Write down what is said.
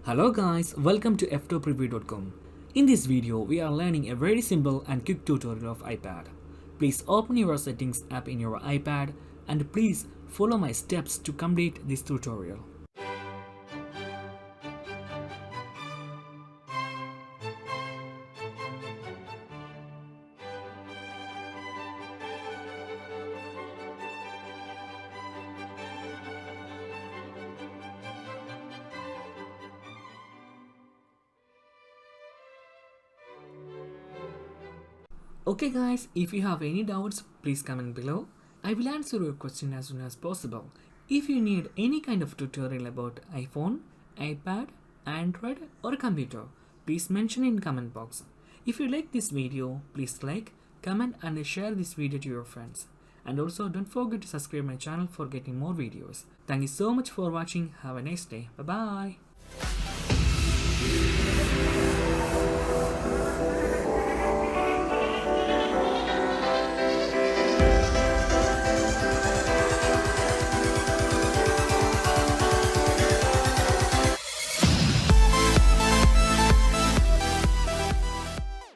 Hello guys, welcome to Ftopreview.com. In this video, we are learning a very simple and quick tutorial of iPad. Please open your settings app in your iPad and please follow my steps to complete this tutorial. Okay guys, if you have any doubts, please comment below. I will answer your question as soon as possible. If you need any kind of tutorial about iPhone, iPad, Android or computer, please mention in comment box. If you like this video, please like, comment and share this video to your friends. And also don't forget to subscribe my channel for getting more videos. Thank you so much for watching. Have a nice day. Bye bye.